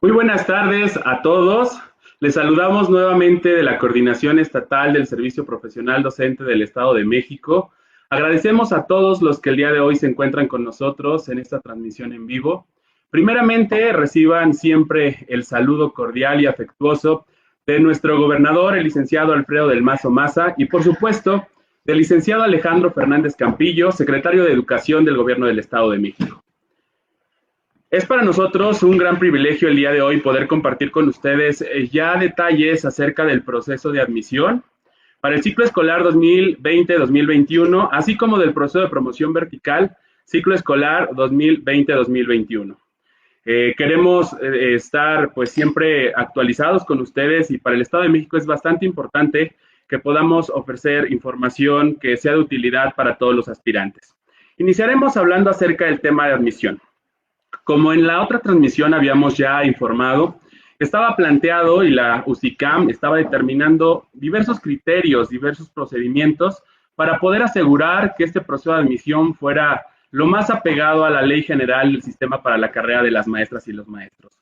Muy buenas tardes a todos. Les saludamos nuevamente de la Coordinación Estatal del Servicio Profesional Docente del Estado de México. Agradecemos a todos los que el día de hoy se encuentran con nosotros en esta transmisión en vivo. Primeramente, reciban siempre el saludo cordial y afectuoso de nuestro gobernador, el licenciado Alfredo del Mazo Maza, y por supuesto, del licenciado Alejandro Fernández Campillo, secretario de Educación del Gobierno del Estado de México. Es para nosotros un gran privilegio el día de hoy poder compartir con ustedes ya detalles acerca del proceso de admisión para el ciclo escolar 2020-2021, así como del proceso de promoción vertical, ciclo escolar 2020-2021. Queremos estar pues siempre actualizados con ustedes y para el Estado de México es bastante importante que podamos ofrecer información que sea de utilidad para todos los aspirantes. Iniciaremos hablando acerca del tema de admisión. Como en la otra transmisión habíamos ya informado, estaba planteado y la UCICAM estaba determinando diversos criterios, diversos procedimientos para poder asegurar que este proceso de admisión fuera lo más apegado a la Ley General del Sistema para la Carrera de las Maestras y los Maestros.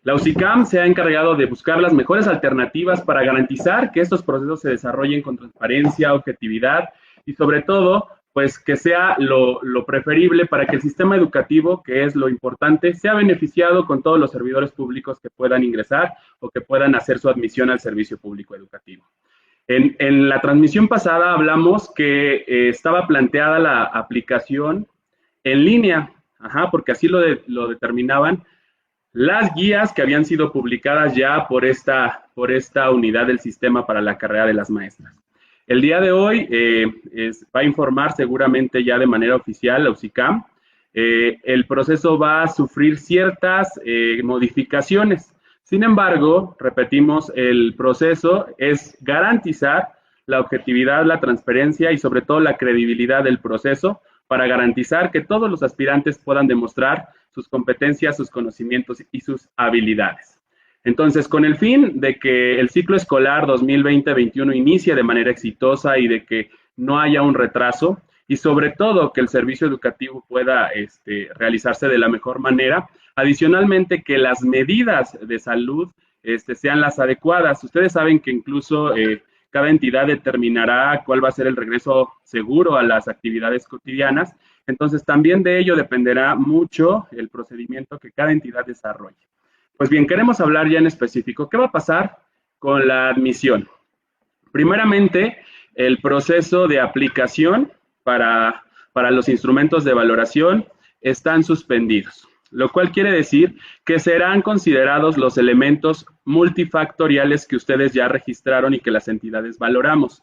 La UCICAM se ha encargado de buscar las mejores alternativas para garantizar que estos procesos se desarrollen con transparencia, objetividad y sobre todo pues que sea lo preferible para que el sistema educativo, que es lo importante, sea beneficiado con todos los servidores públicos que puedan ingresar o que puedan hacer su admisión al servicio público educativo. En la transmisión pasada hablamos que estaba planteada la aplicación en línea, porque así lo determinaban las guías que habían sido publicadas ya por esta unidad del sistema para la carrera de las maestras. El día de hoy va a informar seguramente ya de manera oficial la UCICAM. El proceso va a sufrir ciertas modificaciones. Sin embargo, repetimos, el proceso es garantizar la objetividad, la transparencia y sobre todo la credibilidad del proceso para garantizar que todos los aspirantes puedan demostrar sus competencias, sus conocimientos y sus habilidades. Entonces, con el fin de que el ciclo escolar 2020-21 inicie de manera exitosa y de que no haya un retraso y sobre todo que el servicio educativo pueda realizarse de la mejor manera, adicionalmente que las medidas de salud sean las adecuadas. Ustedes saben que incluso cada entidad determinará cuál va a ser el regreso seguro a las actividades cotidianas, entonces también de ello dependerá mucho el procedimiento que cada entidad desarrolle. Pues bien, queremos hablar ya en específico. ¿Qué va a pasar con la admisión? Primeramente, el proceso de aplicación para los instrumentos de valoración están suspendidos, lo cual quiere decir que serán considerados los elementos multifactoriales que ustedes ya registraron y que las entidades valoramos.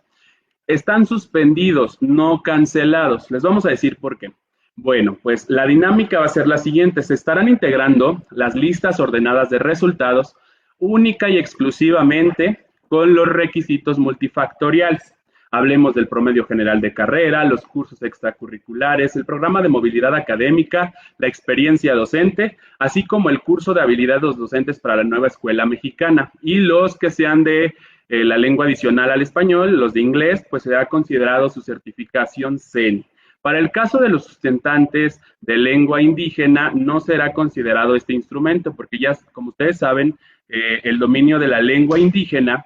Están suspendidos, no cancelados. Les vamos a decir por qué. Bueno, pues la dinámica va a ser la siguiente. Se estarán integrando las listas ordenadas de resultados única y exclusivamente con los requisitos multifactoriales. Hablemos del promedio general de carrera, los cursos extracurriculares, el programa de movilidad académica, la experiencia docente, así como el curso de habilidades de los docentes para la nueva escuela mexicana. Y los que sean de la lengua adicional al español, los de inglés, pues será considerado su certificación CENI. Para el caso de los sustentantes de lengua indígena, no será considerado este instrumento, porque ya, como ustedes saben, el dominio de la lengua indígena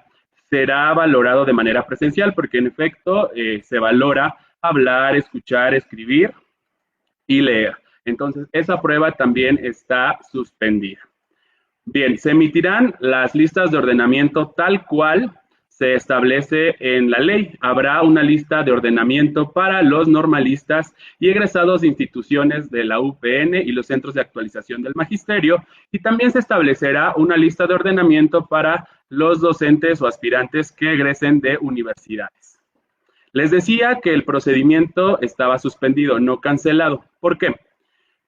será valorado de manera presencial, porque en efecto se valora hablar, escuchar, escribir y leer. Entonces, esa prueba también está suspendida. Bien, se emitirán las listas de ordenamiento tal cual se establece en la ley. Habrá una lista de ordenamiento para los normalistas y egresados de instituciones de la UPN y los centros de actualización del magisterio, y también se establecerá una lista de ordenamiento para los docentes o aspirantes que egresen de universidades. Les decía que el procedimiento estaba suspendido, no cancelado. ¿Por qué?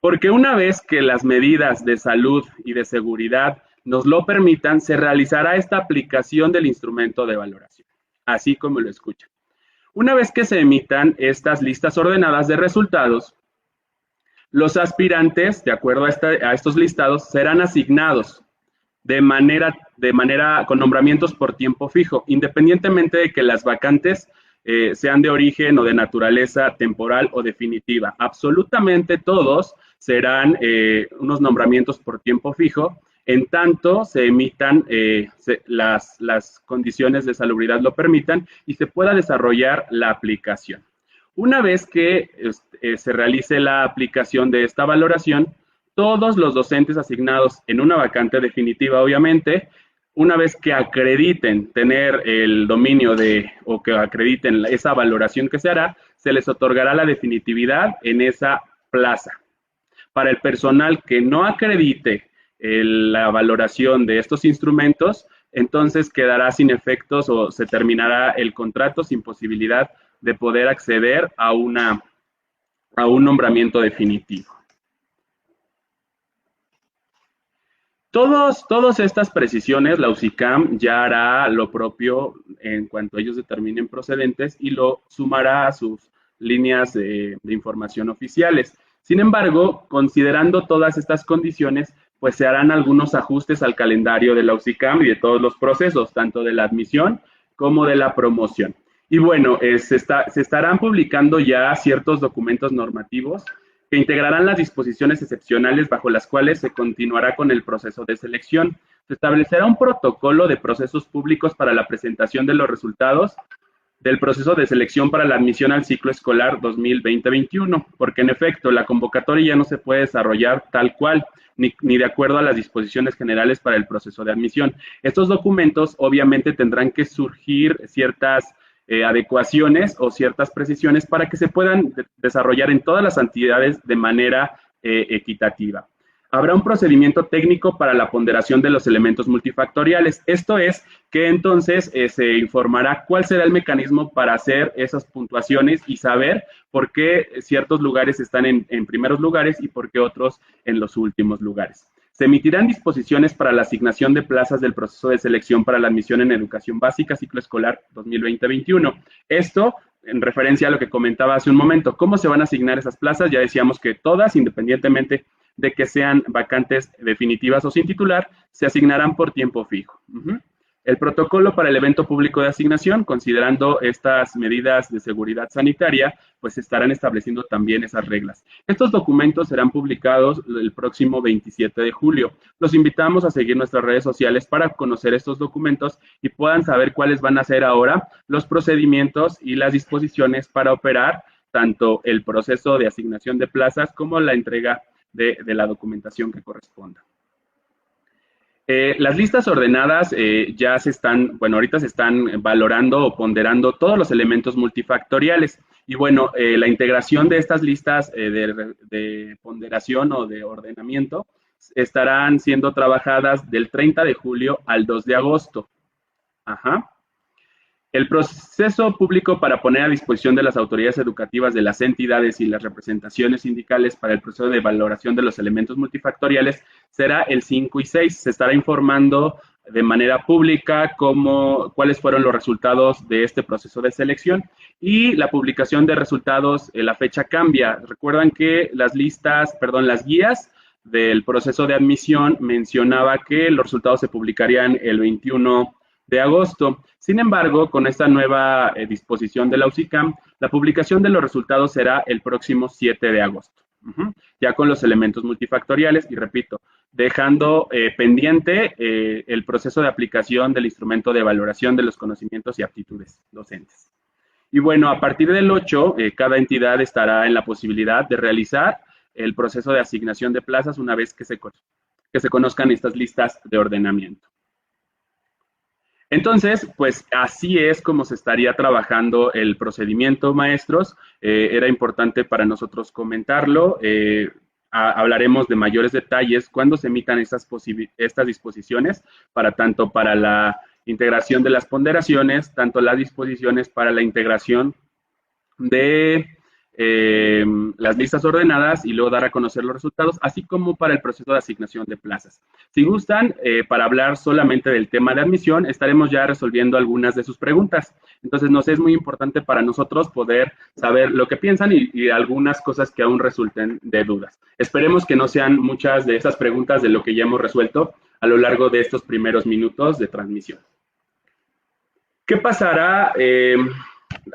Porque una vez que las medidas de salud y de seguridad nos lo permitan, se realizará esta aplicación del instrumento de valoración, así como lo escuchan. Una vez que se emitan estas listas ordenadas de resultados, los aspirantes, de acuerdo a estos listados, serán asignados de manera con nombramientos por tiempo fijo, independientemente de que las vacantes sean de origen o de naturaleza temporal o definitiva. Absolutamente todos serán unos nombramientos por tiempo fijo, en tanto se emitan las condiciones de salubridad lo permitan y se pueda desarrollar la aplicación. Una vez que se realice la aplicación de esta valoración, todos los docentes asignados en una vacante definitiva, obviamente, una vez que acrediten tener el dominio o que acrediten esa valoración que se hará, se les otorgará la definitividad en esa plaza. Para el personal que no acredite la valoración de estos instrumentos, entonces quedará sin efectos o se terminará el contrato sin posibilidad de poder acceder a un nombramiento definitivo. Todas estas precisiones, la UCICAM ya hará lo propio en cuanto ellos determinen procedentes y lo sumará a sus líneas de información oficiales. Sin embargo, considerando todas estas condiciones, pues se harán algunos ajustes al calendario de la UCICAM y de todos los procesos, tanto de la admisión como de la promoción. Y bueno, se estarán publicando ya ciertos documentos normativos que integrarán las disposiciones excepcionales bajo las cuales se continuará con el proceso de selección. Se establecerá un protocolo de procesos públicos para la presentación de los resultados del proceso de selección para la admisión al ciclo escolar 2020-21, porque en efecto la convocatoria ya no se puede desarrollar tal cual, ni de acuerdo a las disposiciones generales para el proceso de admisión. Estos documentos obviamente tendrán que surgir ciertas adecuaciones o ciertas precisiones para que se puedan desarrollar en todas las entidades de manera equitativa. Habrá un procedimiento técnico para la ponderación de los elementos multifactoriales. Esto es que entonces se informará cuál será el mecanismo para hacer esas puntuaciones y saber por qué ciertos lugares están en primeros lugares y por qué otros en los últimos lugares. Se emitirán disposiciones para la asignación de plazas del proceso de selección para la admisión en educación básica, ciclo escolar 2020-21. Esto en referencia a lo que comentaba hace un momento. ¿Cómo se van a asignar esas plazas? Ya decíamos que todas, independientemente de que sean vacantes definitivas o sin titular, se asignarán por tiempo fijo. El protocolo para el evento público de asignación, considerando estas medidas de seguridad sanitaria, pues estarán estableciendo también esas reglas. Estos documentos serán publicados el próximo 27 de julio. Los invitamos a seguir nuestras redes sociales para conocer estos documentos y puedan saber cuáles van a ser ahora los procedimientos y las disposiciones para operar tanto el proceso de asignación de plazas como la entrega de la documentación que corresponda. Las listas ordenadas ya ahorita se están valorando o ponderando todos los elementos multifactoriales. Y bueno, la integración de estas listas de ponderación o de ordenamiento estarán siendo trabajadas del 30 de julio al 2 de agosto. El proceso público para poner a disposición de las autoridades educativas de las entidades y las representaciones sindicales para el proceso de valoración de los elementos multifactoriales será el 5 y 6. Se estará informando de manera pública cuáles fueron los resultados de este proceso de selección y la publicación de resultados, la fecha cambia. Recuerdan que las guías del proceso de admisión mencionaba que los resultados se publicarían el 21 de agosto. Sin embargo, con esta nueva disposición de la UCICAM, la publicación de los resultados será el próximo 7 de agosto, ya con los elementos multifactoriales y repito, dejando pendiente el proceso de aplicación del instrumento de valoración de los conocimientos y aptitudes docentes. Y bueno, a partir del 8, cada entidad estará en la posibilidad de realizar el proceso de asignación de plazas una vez que se conozcan estas listas de ordenamiento. Entonces, pues así es como se estaría trabajando el procedimiento, maestros. Era importante para nosotros comentarlo. Hablaremos de mayores detalles cuando se emitan estas disposiciones, tanto para la integración de las ponderaciones, tanto las disposiciones para la integración de las listas ordenadas y luego dar a conocer los resultados, así como para el proceso de asignación de plazas. Si gustan, para hablar solamente del tema de admisión, estaremos ya resolviendo algunas de sus preguntas. Entonces, nos es muy importante para nosotros poder saber lo que piensan y algunas cosas que aún resulten de dudas. Esperemos que no sean muchas de esas preguntas de lo que ya hemos resuelto a lo largo de estos primeros minutos de transmisión. ¿Qué pasará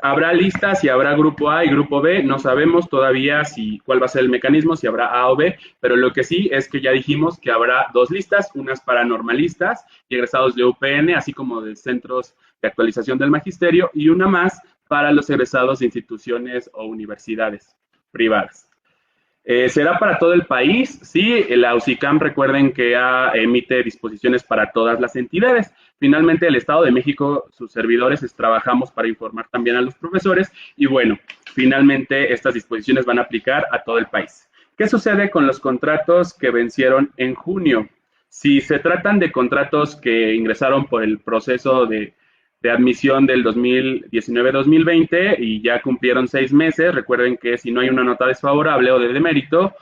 Habrá listas y habrá grupo A y grupo B, no sabemos todavía cuál va a ser el mecanismo, si habrá A o B, pero lo que sí es que ya dijimos que habrá dos listas, unas para normalistas y egresados de UPN, así como de centros de actualización del magisterio, y una más para los egresados de instituciones o universidades privadas. ¿Será para todo el país? Sí, la UCICAM recuerden que emite disposiciones para todas las entidades. Finalmente, el Estado de México, sus servidores, trabajamos para informar también a los profesores y bueno, finalmente estas disposiciones van a aplicar a todo el país. ¿Qué sucede con los contratos que vencieron en junio? Si se tratan de contratos que ingresaron por el proceso de admisión del 2019-2020 y ya cumplieron 6 meses. Recuerden que si no hay una nota desfavorable o de demérito,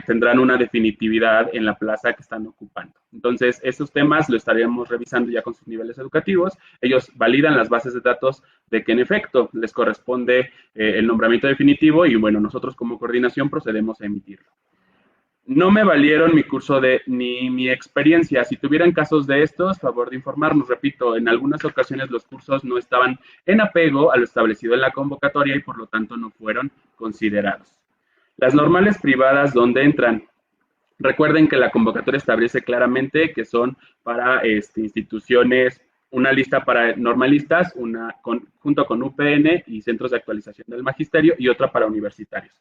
tendrán una definitividad en la plaza que están ocupando. Entonces, esos temas lo estaríamos revisando ya con sus niveles educativos. Ellos validan las bases de datos de que en efecto les corresponde el nombramiento definitivo y bueno, nosotros como coordinación procedemos a emitirlo. No me valieron mi curso ni mi experiencia. Si tuvieran casos de estos, favor de informarnos. Repito, en algunas ocasiones los cursos no estaban en apego a lo establecido en la convocatoria y por lo tanto no fueron considerados. Las normales privadas, ¿dónde entran? Recuerden que la convocatoria establece claramente que son para instituciones, una lista para normalistas, junto con UPN y centros de actualización del magisterio y otra para universitarios.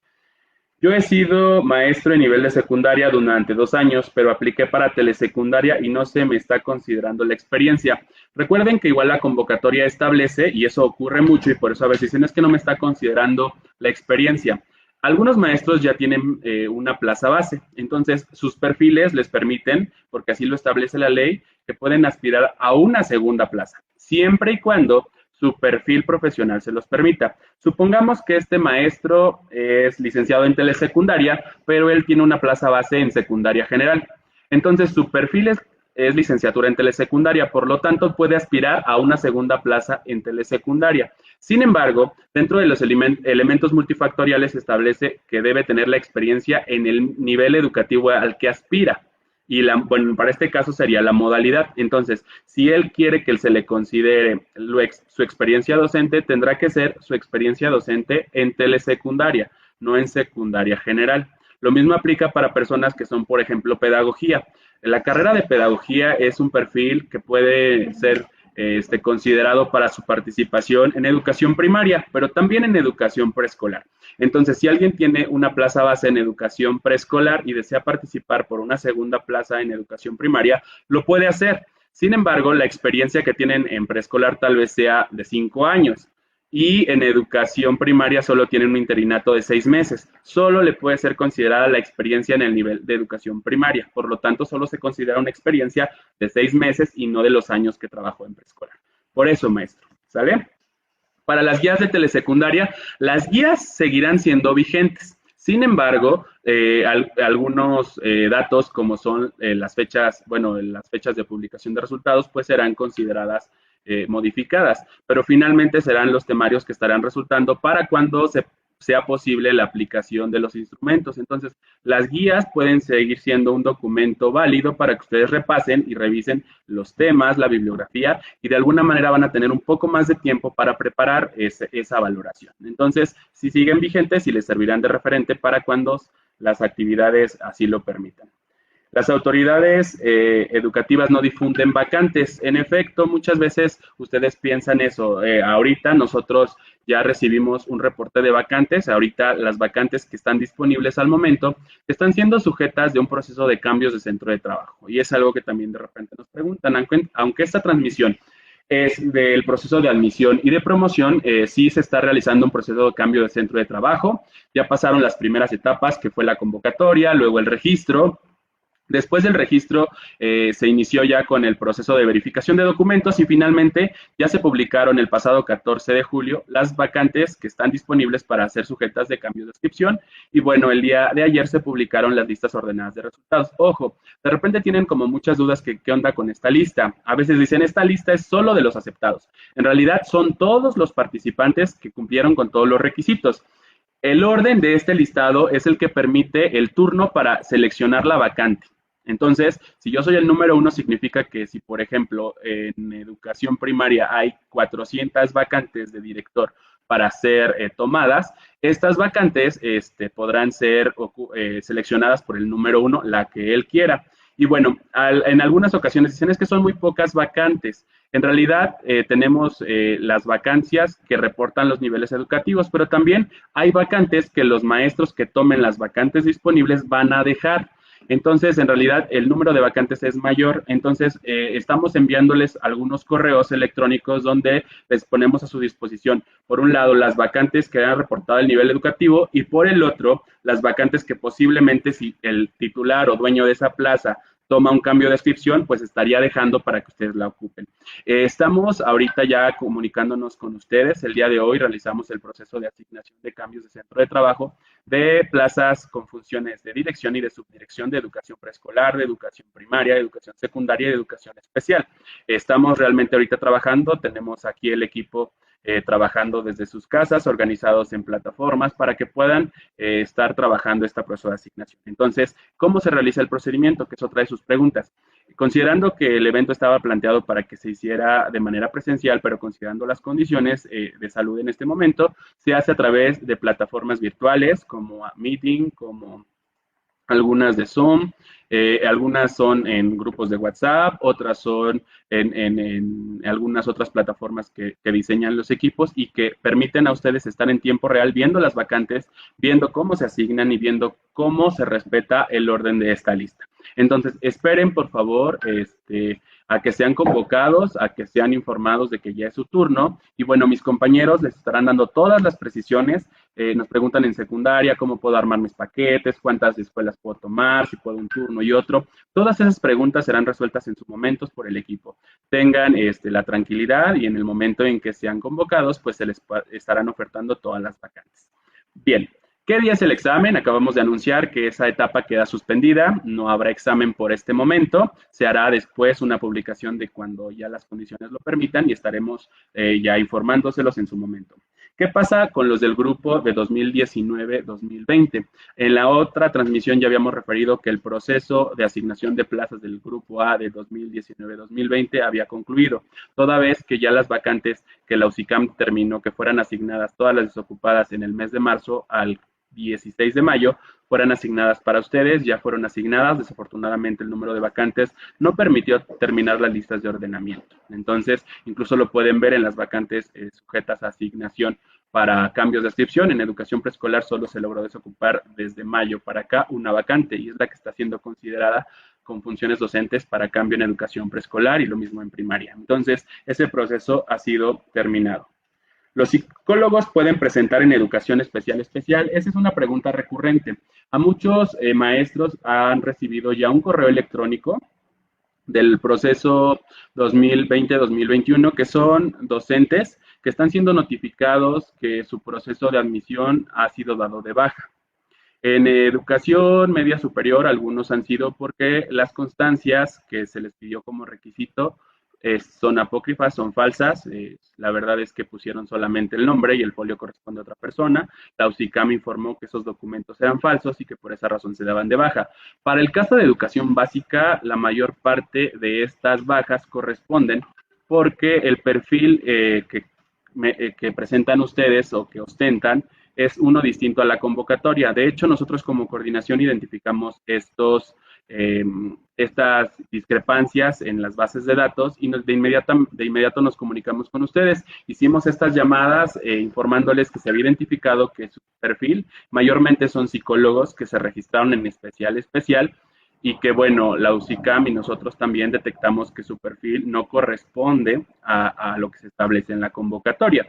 Yo he sido maestro en nivel de secundaria durante 2 años, pero apliqué para telesecundaria y no se me está considerando la experiencia. Recuerden que igual la convocatoria establece, y eso ocurre mucho, y por eso a veces dicen es que no me está considerando la experiencia. Algunos maestros ya tienen una plaza base, entonces sus perfiles les permiten, porque así lo establece la ley, que pueden aspirar a una segunda plaza, siempre y cuando su perfil profesional se los permita. Supongamos que este maestro es licenciado en telesecundaria, pero él tiene una plaza base en secundaria general. Entonces, su perfil es licenciatura en telesecundaria, por lo tanto, puede aspirar a una segunda plaza en telesecundaria. Sin embargo, dentro de los elementos multifactoriales se establece que debe tener la experiencia en el nivel educativo al que aspira. Y bueno, para este caso sería la modalidad. Entonces, si él quiere que se le considere su experiencia docente, tendrá que ser su experiencia docente en telesecundaria, no en secundaria general. Lo mismo aplica para personas que son, por ejemplo, pedagogía. La carrera de pedagogía es un perfil que puede ser considerado para su participación en educación primaria, pero también en educación preescolar. Entonces, si alguien tiene una plaza base en educación preescolar y desea participar por una segunda plaza en educación primaria, lo puede hacer. Sin embargo, la experiencia que tienen en preescolar tal vez sea de 5 años y en educación primaria solo tienen un interinato de 6 meses. Solo le puede ser considerada la experiencia en el nivel de educación primaria. Por lo tanto, solo se considera una experiencia de 6 meses y no de los años que trabajó en preescolar. Por eso, maestro, ¿sale? Para las guías de telesecundaria, las guías seguirán siendo vigentes. Sin embargo, algunos datos como son las fechas de publicación de resultados, pues serán consideradas modificadas, pero finalmente serán los temarios que estarán resultando para cuando sea posible la aplicación de los instrumentos. Entonces, las guías pueden seguir siendo un documento válido para que ustedes repasen y revisen los temas, la bibliografía, y de alguna manera van a tener un poco más de tiempo para preparar esa valoración. Entonces, si siguen vigentes y les servirán de referente para cuando las actividades así lo permitan. Las autoridades educativas no difunden vacantes. En efecto, muchas veces ustedes piensan eso. Ahorita nosotros ya recibimos un reporte de vacantes. Ahorita las vacantes que están disponibles al momento están siendo sujetas de un proceso de cambios de centro de trabajo. Y es algo que también de repente nos preguntan. Aunque esta transmisión es del proceso de admisión y de promoción, sí se está realizando un proceso de cambio de centro de trabajo. Ya pasaron las primeras etapas, que fue la convocatoria, luego el registro. Después del registro se inició ya con el proceso de verificación de documentos y finalmente ya se publicaron el pasado 14 de julio las vacantes que están disponibles para ser sujetas de cambio de inscripción y bueno, el día de ayer se publicaron las listas ordenadas de resultados. Ojo, de repente tienen como muchas dudas que qué onda con esta lista. A veces dicen esta lista es solo de los aceptados. En realidad son todos los participantes que cumplieron con todos los requisitos. El orden de este listado es el que permite el turno para seleccionar la vacante. Entonces, si yo soy el número 1, significa que si, por ejemplo, en educación primaria hay 400 vacantes de director para ser tomadas. Estas vacantes podrán ser seleccionadas por el número 1, la que él quiera. Y bueno, en algunas ocasiones dicen es que son muy pocas vacantes. En realidad tenemos las vacancias que reportan los niveles educativos, pero también hay vacantes que los maestros que tomen las vacantes disponibles van a dejar. Entonces, en realidad, el número de vacantes es mayor. Entonces, estamos enviándoles algunos correos electrónicos donde les ponemos a su disposición, por un lado, las vacantes que han reportado el nivel educativo y por el otro, las vacantes que posiblemente si el titular o dueño de esa plaza toma un cambio de descripción, pues estaría dejando para que ustedes la ocupen. Estamos ahorita ya comunicándonos con ustedes. El día de hoy realizamos el proceso de asignación de cambios de centro de trabajo de plazas con funciones de dirección y de subdirección de educación preescolar, de educación primaria, de educación secundaria y de educación especial. Estamos realmente ahorita trabajando, tenemos aquí el equipo trabajando desde sus casas, organizados en plataformas para que puedan estar trabajando esta proceso de asignación. Entonces, ¿cómo se realiza el procedimiento? Que es otra de sus preguntas. Considerando que el evento estaba planteado para que se hiciera de manera presencial, pero considerando las condiciones de salud en este momento, se hace a través de plataformas virtuales como Meeting, como algunas de Zoom, algunas son en grupos de WhatsApp, otras son en algunas otras plataformas que diseñan los equipos y que permiten a ustedes estar en tiempo real viendo las vacantes, viendo cómo se asignan y viendo cómo se respeta el orden de esta lista. Entonces, esperen, por favor, a que sean convocados, a que sean informados de que ya es su turno. Y bueno, mis compañeros les estarán dando todas las precisiones. Nos preguntan en secundaria cómo puedo armar mis paquetes, cuántas escuelas puedo tomar, si puedo un turno y otro. Todas esas preguntas serán resueltas en sus momentos por el equipo. Tengan la tranquilidad y en el momento en que sean convocados, pues se les estarán ofertando todas las vacantes. Bien. ¿Qué día es el examen? Acabamos de anunciar que esa etapa queda suspendida, no habrá examen por este momento, se hará después una publicación de cuando ya las condiciones lo permitan y estaremos ya informándoselos en su momento. ¿Qué pasa con los del grupo de 2019-2020? En la otra transmisión ya habíamos referido que el proceso de asignación de plazas del grupo A de 2019-2020 había concluido, toda vez que ya las vacantes que la UCICAM determinó que fueran asignadas todas las desocupadas en el mes de marzo al 16 de mayo fueran asignadas para ustedes, ya fueron asignadas, desafortunadamente el número de vacantes no permitió terminar las listas de ordenamiento. Entonces, incluso lo pueden ver en las vacantes sujetas a asignación para cambios de inscripción. En educación preescolar solo se logró desocupar desde mayo para acá una vacante y es la que está siendo considerada con funciones docentes para cambio en educación preescolar y lo mismo en primaria. Entonces, ese proceso ha sido terminado. ¿Los psicólogos pueden presentar en educación especial? Esa es una pregunta recurrente. A muchos maestros han recibido ya un correo electrónico del proceso 2020-2021, que son docentes que están siendo notificados que su proceso de admisión ha sido dado de baja. En educación media superior, algunos han sido porque las constancias que se les pidió como requisito son apócrifas, son falsas. La verdad es que pusieron solamente el nombre y el folio corresponde a otra persona. La UCICAM informó que esos documentos eran falsos y que por esa razón se daban de baja. Para el caso de educación básica, la mayor parte de estas bajas corresponden porque el perfil que presentan ustedes o que ostentan es uno distinto a la convocatoria. De hecho, nosotros como coordinación identificamos estas discrepancias en las bases de datos y de inmediato nos comunicamos con ustedes. Hicimos estas llamadas informándoles que se había identificado que su perfil mayormente son psicólogos que se registraron en especial y que, bueno, la UCICAM y nosotros también detectamos que su perfil no corresponde a lo que se establece en la convocatoria.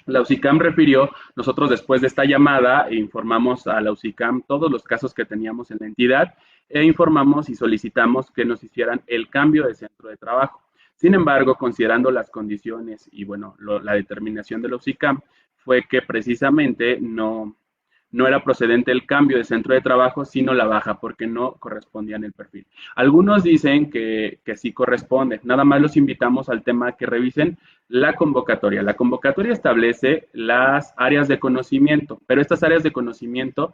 La UCICAM refirió, nosotros después de esta llamada informamos a la UCICAM todos los casos que teníamos en la entidad e informamos y solicitamos que nos hicieran el cambio de centro de trabajo. Sin embargo, considerando las condiciones y bueno, la determinación de la UCICAM fue que precisamente no era procedente el cambio de centro de trabajo, sino la baja, porque no correspondía en el perfil. Algunos dicen que sí corresponde. Nada más los invitamos al tema que revisen la convocatoria. La convocatoria establece las áreas de conocimiento, pero estas áreas de conocimiento,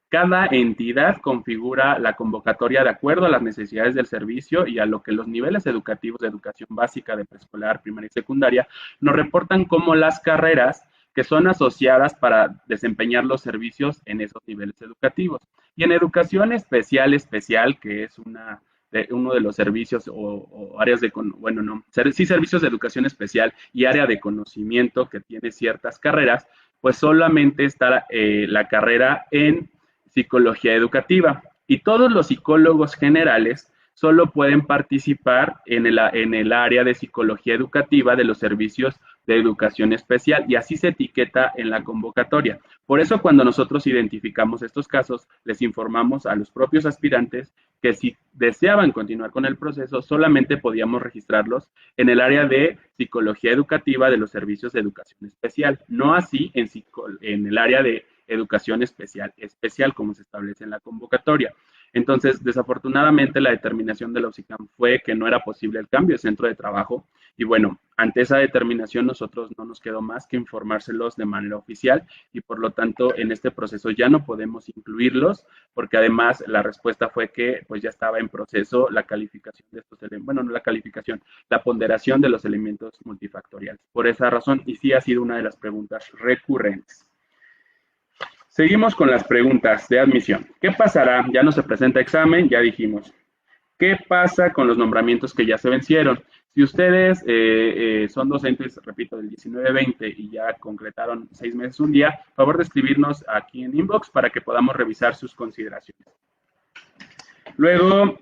cada entidad configura la convocatoria de acuerdo a las necesidades del servicio y a lo que los niveles educativos de educación básica, de preescolar, primaria y secundaria nos reportan como las carreras que son asociadas para desempeñar los servicios en esos niveles educativos. Y en educación especial, que es uno de los servicios o áreas de, bueno, no, sí, servicios de educación especial y área de conocimiento que tiene ciertas carreras, pues solamente está la carrera en psicología educativa. Y todos los psicólogos generales solo pueden participar en el área de psicología educativa de los servicios de educación especial, y así se etiqueta en la convocatoria. Por eso, cuando nosotros identificamos estos casos, les informamos a los propios aspirantes que si deseaban continuar con el proceso, solamente podíamos registrarlos en el área de psicología educativa de los servicios de educación especial, no así en el área de educación especial como se establece en la convocatoria. Entonces, desafortunadamente, la determinación de la UCICAM fue que no era posible el cambio de centro de trabajo, y bueno, ante esa determinación nosotros no nos quedó más que informárselos de manera oficial, y por lo tanto en este proceso ya no podemos incluirlos, porque además la respuesta fue que pues ya estaba en proceso la calificación de estos elementos, bueno, no la calificación, la ponderación de los elementos multifactoriales. Por esa razón, y sí ha sido una de las preguntas recurrentes. Seguimos con las preguntas de admisión. ¿Qué pasará? Ya no se presenta examen, ya dijimos. ¿Qué pasa con los nombramientos que ya se vencieron? Si ustedes son docentes, repito, del 19-20 y ya concretaron 6 meses un día, favor de escribirnos aquí en inbox para que podamos revisar sus consideraciones. Luego,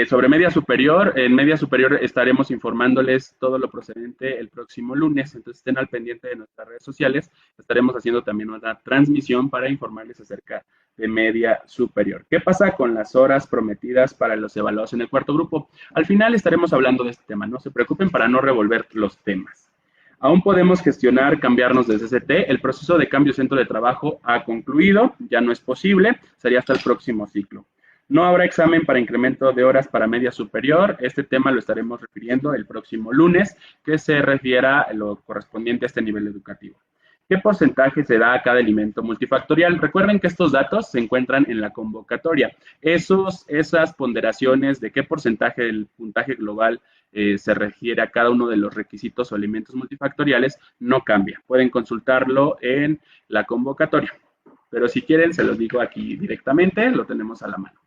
sobre media superior, en media superior estaremos informándoles todo lo procedente el próximo lunes, entonces estén al pendiente de nuestras redes sociales, estaremos haciendo también una transmisión para informarles acerca de media superior. ¿Qué pasa con las horas prometidas para los evaluados en el cuarto grupo? Al final estaremos hablando de este tema, no se preocupen para no revolver los temas. Aún podemos gestionar cambiarnos de CCT, el proceso de cambio de centro de trabajo ha concluido, ya no es posible, sería hasta el próximo ciclo. No habrá examen para incremento de horas para media superior. Este tema lo estaremos refiriendo el próximo lunes, que se refiera a lo correspondiente a este nivel educativo. ¿Qué porcentaje se da a cada elemento multifactorial? Recuerden que estos datos se encuentran en la convocatoria. Esas ponderaciones de qué porcentaje del puntaje global se refiere a cada uno de los requisitos o elementos multifactoriales no cambia. Pueden consultarlo en la convocatoria. Pero si quieren, se los digo aquí directamente, lo tenemos a la mano.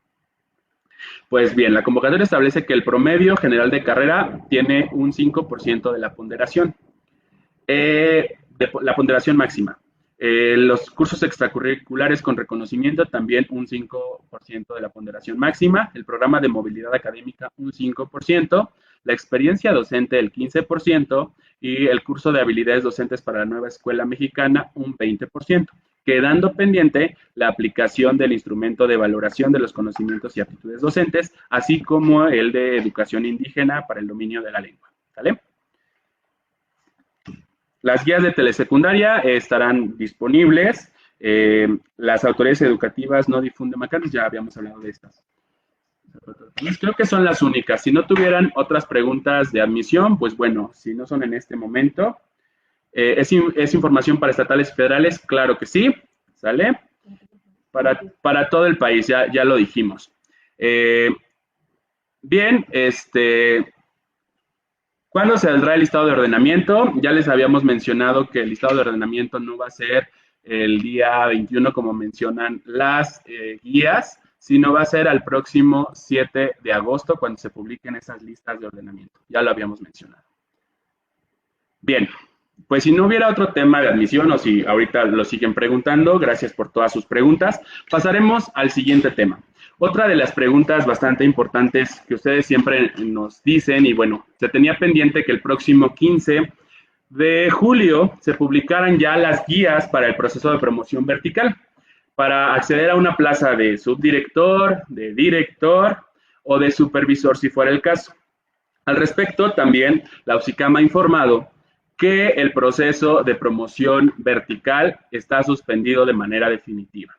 Pues bien, la convocatoria establece que el promedio general de carrera tiene un 5% de la ponderación. La ponderación máxima. Los cursos extracurriculares con reconocimiento también un 5% de la ponderación máxima. El programa de movilidad académica un 5%. La experiencia docente el 15% y el curso de habilidades docentes para la nueva escuela mexicana un 20%. Quedando pendiente la aplicación del instrumento de valoración de los conocimientos y aptitudes docentes, así como el de educación indígena para el dominio de la lengua. ¿Vale? Las guías de telesecundaria estarán disponibles. Las autoridades educativas no difunden macanas, ya habíamos hablado de estas. Creo que son las únicas. Si no tuvieran otras preguntas de admisión, pues bueno, si no son en este momento. ¿Es información para estatales y federales? Claro que sí, ¿sale? Para todo el país, ya lo dijimos. Bien, ¿cuándo saldrá el listado de ordenamiento? Ya les habíamos mencionado que el listado de ordenamiento no va a ser el día 21 como mencionan las guías, sino va a ser al próximo 7 de agosto cuando se publiquen esas listas de ordenamiento. Ya lo habíamos mencionado. Bien. Pues si no hubiera otro tema de admisión o si ahorita lo siguen preguntando, gracias por todas sus preguntas, pasaremos al siguiente tema. Otra de las preguntas bastante importantes que ustedes siempre nos dicen, y bueno, se tenía pendiente que el próximo 15 de julio se publicaran ya las guías para el proceso de promoción vertical, para acceder a una plaza de subdirector, de director o de supervisor si fuera el caso. Al respecto, también la UCICAM ha informado que el proceso de promoción vertical está suspendido de manera definitiva.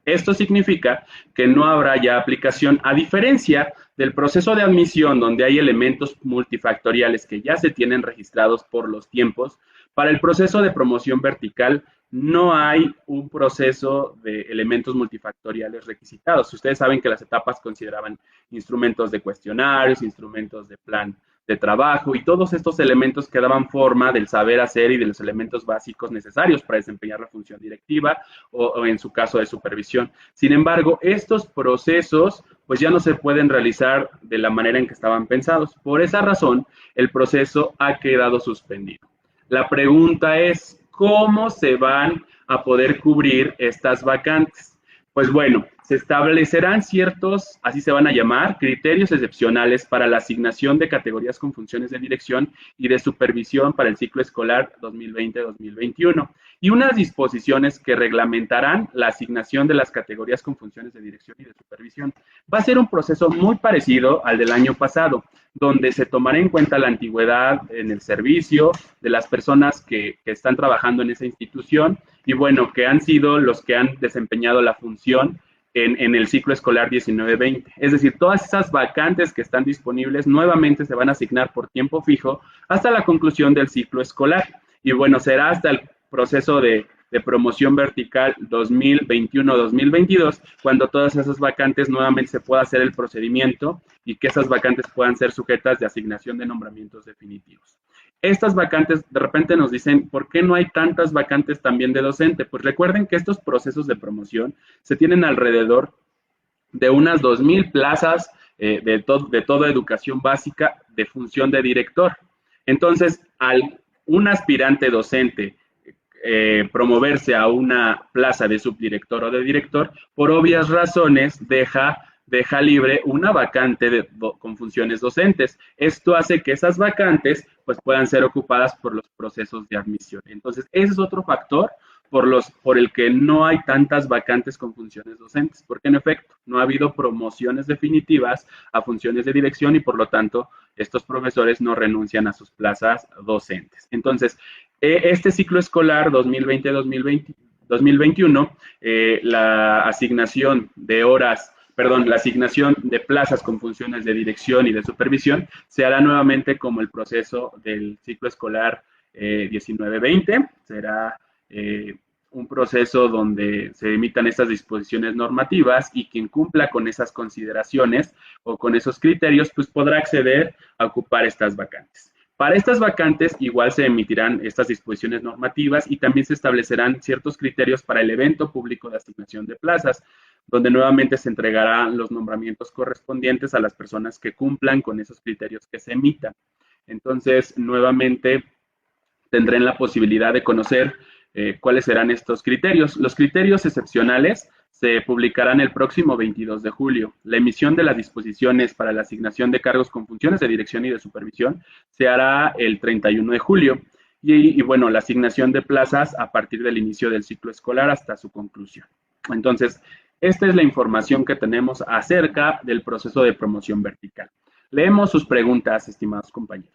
Esto significa que no habrá ya aplicación, a diferencia del proceso de admisión, donde hay elementos multifactoriales que ya se tienen registrados por los tiempos. Para el proceso de promoción vertical no hay un proceso de elementos multifactoriales requisitados. Ustedes saben que las etapas consideraban instrumentos de cuestionarios, instrumentos de plan de trabajo y todos estos elementos que daban forma del saber hacer y de los elementos básicos necesarios para desempeñar la función directiva o en su caso de supervisión. Sin embargo, estos procesos pues ya no se pueden realizar de la manera en que estaban pensados. Por esa razón, el proceso ha quedado suspendido. La pregunta es, ¿cómo se van a poder cubrir estas vacantes? Pues bueno, se establecerán ciertos, así se van a llamar, criterios excepcionales para la asignación de categorías con funciones de dirección y de supervisión para el ciclo escolar 2020-2021 y unas disposiciones que reglamentarán la asignación de las categorías con funciones de dirección y de supervisión. Va a ser un proceso muy parecido al del año pasado, donde se tomará en cuenta la antigüedad en el servicio de las personas que están trabajando en esa institución y bueno, que han sido los que han desempeñado la función en el ciclo escolar 19-20. Es decir, todas esas vacantes que están disponibles nuevamente se van a asignar por tiempo fijo hasta la conclusión del ciclo escolar. Y bueno, será hasta el proceso de promoción vertical 2021-2022, cuando todas esas vacantes nuevamente se pueda hacer el procedimiento y que esas vacantes puedan ser sujetas de asignación de nombramientos definitivos. Estas vacantes, de repente nos dicen, ¿por qué no hay tantas vacantes también de docente? Pues recuerden que estos procesos de promoción se tienen alrededor de unas 2,000 plazas de toda educación básica de función de director. Entonces, un aspirante docente promoverse a una plaza de subdirector o de director, por obvias razones deja libre una vacante con funciones docentes. Esto hace que esas vacantes pues, puedan ser ocupadas por los procesos de admisión. Entonces, ese es otro factor por el que no hay tantas vacantes con funciones docentes, porque en efecto no ha habido promociones definitivas a funciones de dirección y por lo tanto estos profesores no renuncian a sus plazas docentes. Entonces, este ciclo escolar 2020-2021, la asignación de horas, la asignación de plazas con funciones de dirección y de supervisión se hará nuevamente como el proceso del ciclo escolar 19-20, será un proceso donde se emitan estas disposiciones normativas y quien cumpla con esas consideraciones o con esos criterios, pues podrá acceder a ocupar estas vacantes. Para estas vacantes igual se emitirán estas disposiciones normativas y también se establecerán ciertos criterios para el evento público de asignación de plazas, donde nuevamente se entregarán los nombramientos correspondientes a las personas que cumplan con esos criterios que se emitan. Entonces, nuevamente tendrán la posibilidad de conocer cuáles serán estos criterios. Los criterios excepcionales se publicarán el próximo 22 de julio. La emisión de las disposiciones para la asignación de cargos con funciones de dirección y de supervisión se hará el 31 de julio. Y bueno, la asignación de plazas a partir del inicio del ciclo escolar hasta su conclusión. Entonces, esta es la información que tenemos acerca del proceso de promoción vertical. Leemos sus preguntas, estimados compañeros.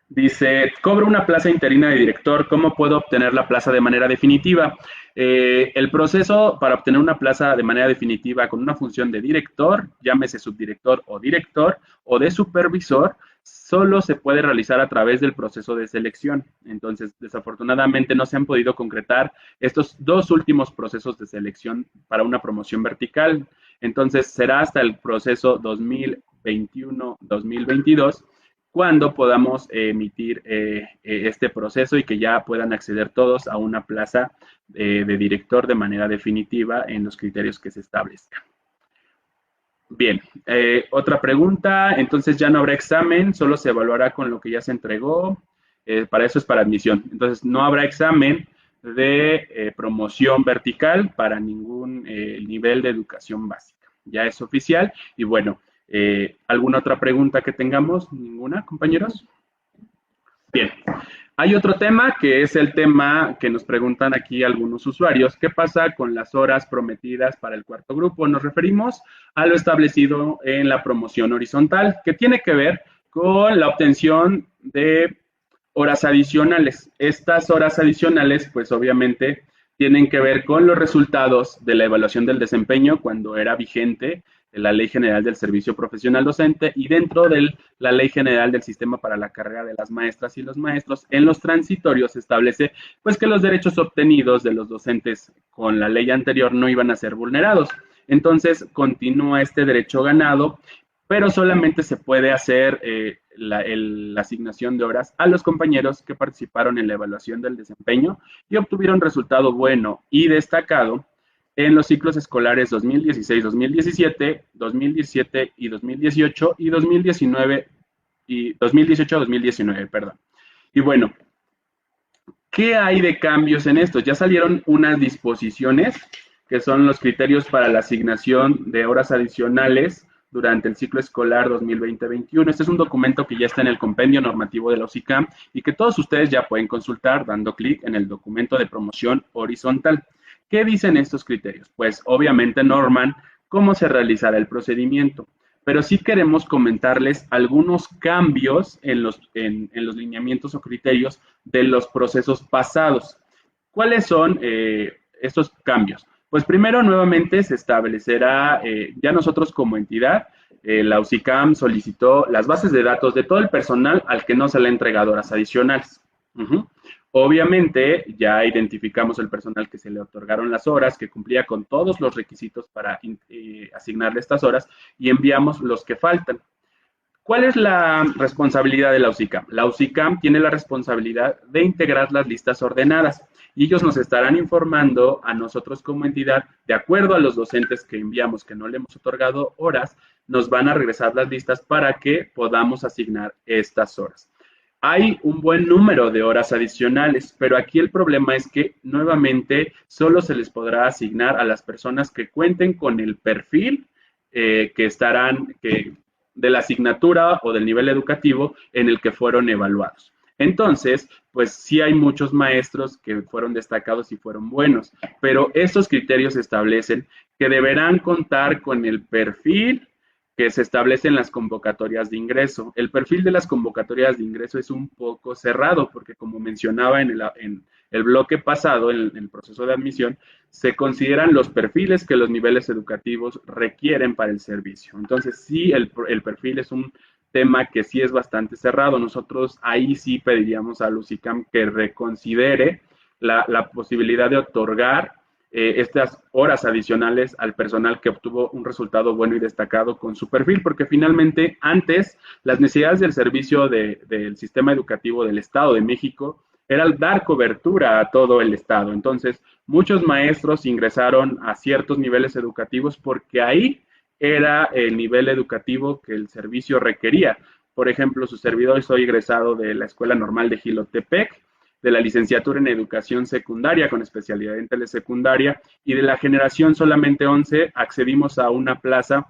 Dice, cobro una plaza interina de director, ¿cómo puedo obtener la plaza de manera definitiva? El proceso para obtener una plaza de manera definitiva con una función de director, llámese subdirector o director, o de supervisor, solo se puede realizar a través del proceso de selección. Entonces, desafortunadamente no se han podido concretar estos dos últimos procesos de selección para una promoción vertical. Entonces, será hasta el proceso 2021-2022 cuando podamos emitir este proceso y que ya puedan acceder todos a una plaza de director de manera definitiva en los criterios que se establezcan. Bien, otra pregunta, entonces ya no habrá examen, solo se evaluará con lo que ya se entregó, para eso es para admisión. Entonces no habrá examen de promoción vertical para ningún nivel de educación básica. Ya es oficial y bueno, ¿alguna otra pregunta que tengamos? ¿Ninguna, compañeros? Bien. Hay otro tema que es el tema que nos preguntan aquí algunos usuarios. ¿Qué pasa con las horas prometidas para el cuarto grupo? Nos referimos a lo establecido en la promoción horizontal, que tiene que ver con la obtención de horas adicionales. Estas horas adicionales, pues obviamente, tienen que ver con los resultados de la evaluación del desempeño cuando era vigente la Ley General del Servicio Profesional Docente y dentro de la Ley General del Sistema para la Carrera de las Maestras y los Maestros, en los transitorios se establece pues que los derechos obtenidos de los docentes con la ley anterior no iban a ser vulnerados. Entonces, continúa este derecho ganado pero solamente se puede hacer la asignación de horas a los compañeros que participaron en la evaluación del desempeño y obtuvieron resultado bueno y destacado en los ciclos escolares 2016-2017, 2017 y 2018 y 2019 y 2018-2019, perdón. Y bueno, ¿qué hay de cambios en esto? Ya salieron unas disposiciones que son los criterios para la asignación de horas adicionales durante el ciclo escolar 2020-21. Este es un documento que ya está en el compendio normativo de la UCICAM y que todos ustedes ya pueden consultar dando clic en el documento de promoción horizontal. ¿Qué dicen estos criterios? Pues obviamente norman cómo se realizará el procedimiento, pero sí queremos comentarles algunos cambios en los lineamientos o criterios de los procesos pasados. ¿Cuáles son estos cambios? Pues primero, nuevamente se establecerá, ya nosotros como entidad, la UCICAM solicitó las bases de datos de todo el personal al que no se le ha entregado horas adicionales. Obviamente, ya identificamos el personal que se le otorgaron las horas, que cumplía con todos los requisitos para asignarle estas horas, y enviamos los que faltan. ¿Cuál es la responsabilidad de la UCICAM? La UCICAM tiene la responsabilidad de integrar las listas ordenadas y ellos nos estarán informando a nosotros como entidad, de acuerdo a los docentes que enviamos que no le hemos otorgado horas, nos van a regresar las listas para que podamos asignar estas horas. Hay un buen número de horas adicionales, pero aquí el problema es que nuevamente solo se les podrá asignar a las personas que cuenten con el perfil de la asignatura o del nivel educativo en el que fueron evaluados. Entonces, pues sí hay muchos maestros que fueron destacados y fueron buenos, pero estos criterios establecen que deberán contar con el perfil que se establece en las convocatorias de ingreso. El perfil de las convocatorias de ingreso es un poco cerrado porque, como mencionaba en el bloque pasado, en el proceso de admisión, se consideran los perfiles que los niveles educativos requieren para el servicio. Entonces, sí, el perfil es un tema que sí es bastante cerrado. Nosotros ahí sí pediríamos a Lucicam que reconsidere la posibilidad de otorgar estas horas adicionales al personal que obtuvo un resultado bueno y destacado con su perfil, porque finalmente antes las necesidades del servicio del sistema educativo del Estado de México era dar cobertura a todo el Estado. Entonces, muchos maestros ingresaron a ciertos niveles educativos porque ahí era el nivel educativo que el servicio requería. Por ejemplo, su servidor, soy egresado de la Escuela Normal de Jilotepec, de la licenciatura en educación secundaria con especialidad en telesecundaria, y de la generación solamente 11 accedimos a una plaza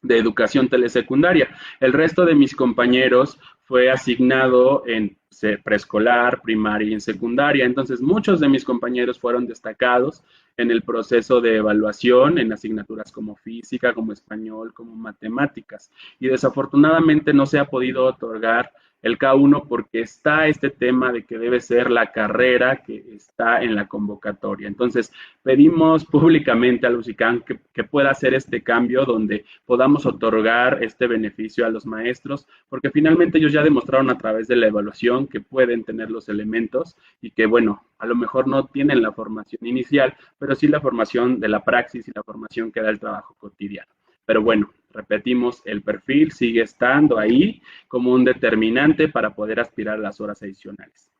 de educación telesecundaria. El resto de mis compañeros fue asignado en preescolar, primaria y en secundaria. Entonces, muchos de mis compañeros fueron destacados en el proceso de evaluación en asignaturas como física, como español, como matemáticas. Y desafortunadamente no se ha podido otorgar el K1 porque está este tema de que debe ser la carrera que está en la convocatoria. Entonces, pedimos públicamente a Lucicam que pueda hacer este cambio donde podamos otorgar este beneficio a los maestros, porque finalmente ellos ya demostraron a través de la evaluación que pueden tener los elementos y que, bueno, a lo mejor no tienen la formación inicial, pero sí la formación de la praxis y la formación que da el trabajo cotidiano. Pero bueno, repetimos, el perfil sigue estando ahí como un determinante para poder aspirar a las horas adicionales.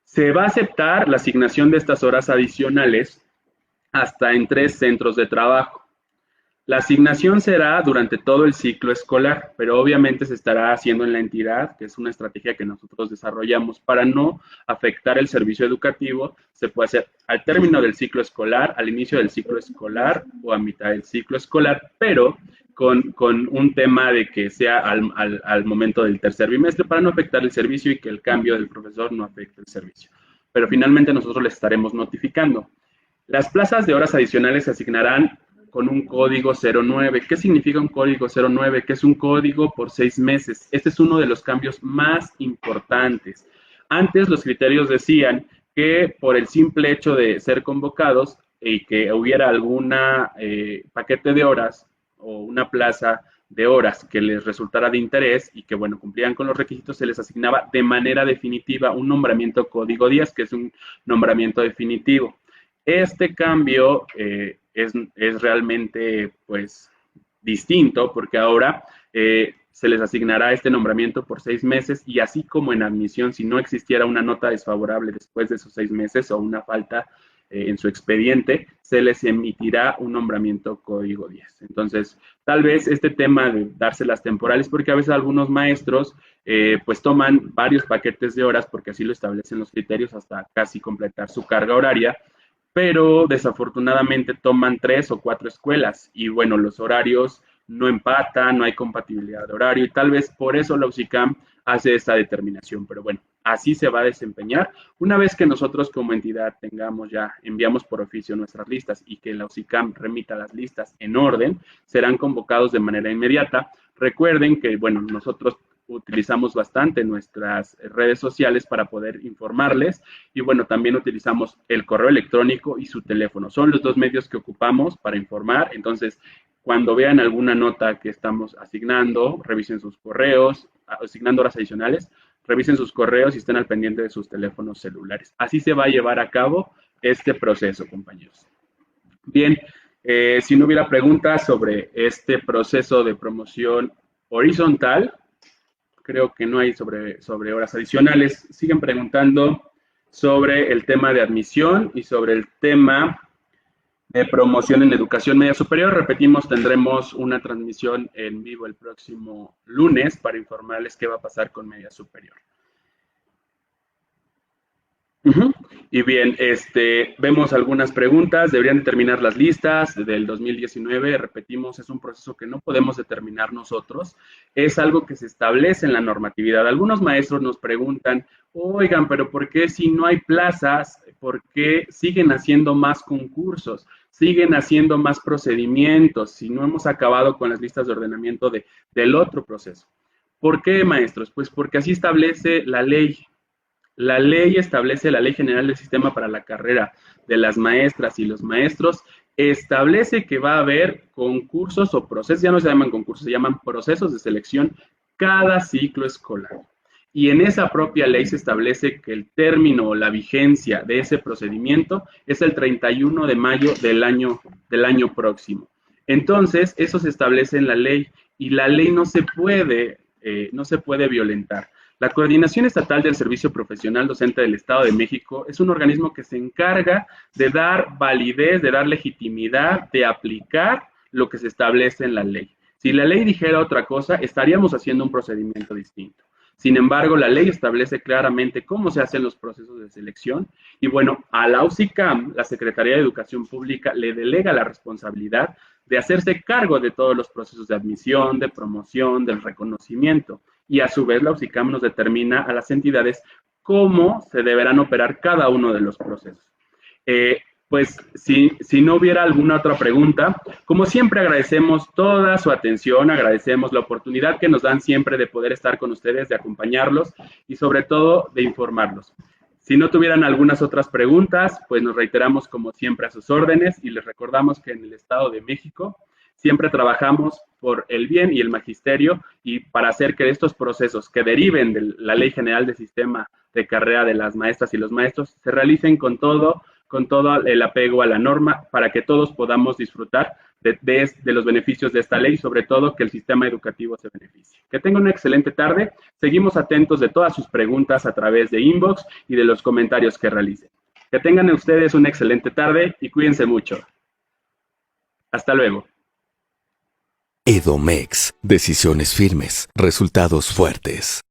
Se va a aceptar la asignación de estas horas adicionales hasta en 3 centros de trabajo. La asignación será durante todo el ciclo escolar, pero obviamente se estará haciendo en la entidad, que es una estrategia que nosotros desarrollamos para no afectar el servicio educativo. Se puede hacer al término del ciclo escolar, al inicio del ciclo escolar o a mitad del ciclo escolar, pero con un tema de que sea al momento del tercer bimestre para no afectar el servicio y que el cambio del profesor no afecte el servicio. Pero finalmente nosotros les estaremos notificando. Las plazas de horas adicionales se asignarán con un código 09. ¿Qué significa un código 09? Que es un código por 6 meses. Este es uno de los cambios más importantes. Antes los criterios decían que por el simple hecho de ser convocados y que hubiera alguna paquete de horas o una plaza de horas que les resultara de interés y que, bueno, cumplían con los requisitos, se les asignaba de manera definitiva un nombramiento código 10, que es un nombramiento definitivo. Este cambio es realmente, pues, distinto, porque ahora se les asignará este nombramiento por 6 meses y así como en admisión, si no existiera una nota desfavorable después de esos 6 meses o una falta en su expediente, se les emitirá un nombramiento código 10. Entonces, tal vez este tema de dárselas temporales, porque a veces algunos maestros pues toman varios paquetes de horas, porque así lo establecen los criterios, hasta casi completar su carga horaria, pero desafortunadamente toman 3 o 4 escuelas y bueno, los horarios no empatan, no hay compatibilidad de horario y tal vez por eso la UCICAM hace esta determinación, pero bueno, así se va a desempeñar. Una vez que nosotros como entidad tengamos ya, enviamos por oficio nuestras listas y que la UCICAM remita las listas en orden, serán convocados de manera inmediata. Recuerden que, bueno, nosotros utilizamos bastante nuestras redes sociales para poder informarles y bueno, también utilizamos el correo electrónico y su teléfono. Son los dos medios que ocupamos para informar. Entonces, cuando vean alguna nota que estamos asignando, revisen sus correos, asignando horas adicionales, revisen sus correos y estén al pendiente de sus teléfonos celulares. Así se va a llevar a cabo este proceso, compañeros. Bien, si no hubiera preguntas sobre este proceso de promoción horizontal, creo que no hay sobre horas adicionales. Siguen preguntando sobre el tema de admisión y sobre el tema de promoción en educación media superior. Repetimos, tendremos una transmisión en vivo el próximo lunes para informarles qué va a pasar con media superior. Y bien, vemos algunas preguntas. Deberían determinar las listas del 2019. Repetimos, es un proceso que no podemos determinar nosotros. Es algo que se establece en la normatividad. Algunos maestros nos preguntan, oigan, pero ¿por qué si no hay plazas, por qué siguen haciendo más concursos? Siguen haciendo más procedimientos si no hemos acabado con las listas de ordenamiento del otro proceso. ¿Por qué, maestros? Pues porque así establece la ley. La ley establece, la Ley General del Sistema para la Carrera de las Maestras y los Maestros, establece que va a haber concursos o procesos, ya no se llaman concursos, se llaman procesos de selección cada ciclo escolar. Y en esa propia ley se establece que el término o la vigencia de ese procedimiento es el 31 de mayo del año próximo. Entonces, eso se establece en la ley y la ley no se puede violentar. La Coordinación Estatal del Servicio Profesional Docente del Estado de México es un organismo que se encarga de dar validez, de dar legitimidad, de aplicar lo que se establece en la ley. Si la ley dijera otra cosa, estaríamos haciendo un procedimiento distinto. Sin embargo, la ley establece claramente cómo se hacen los procesos de selección y bueno, a la UCICAM, la Secretaría de Educación Pública, le delega la responsabilidad de hacerse cargo de todos los procesos de admisión, de promoción, del reconocimiento. Y a su vez la UCICAM nos determina a las entidades cómo se deberán operar cada uno de los procesos. Pues si no hubiera alguna otra pregunta, como siempre agradecemos toda su atención, agradecemos la oportunidad que nos dan siempre de poder estar con ustedes, de acompañarlos y sobre todo de informarlos. Si no tuvieran algunas otras preguntas, pues nos reiteramos como siempre a sus órdenes y les recordamos que en el Estado de México siempre trabajamos por el bien y el magisterio y para hacer que estos procesos que deriven de la Ley General de Sistema de Carrera de las Maestras y los Maestros se realicen con todo el apego a la norma para que todos podamos disfrutar de los beneficios de esta ley y sobre todo que el sistema educativo se beneficie. Que tengan una excelente tarde. Seguimos atentos de todas sus preguntas a través de inbox y de los comentarios que realicen. Que tengan ustedes una excelente tarde y cuídense mucho. Hasta luego. Edomex. Decisiones firmes, resultados fuertes.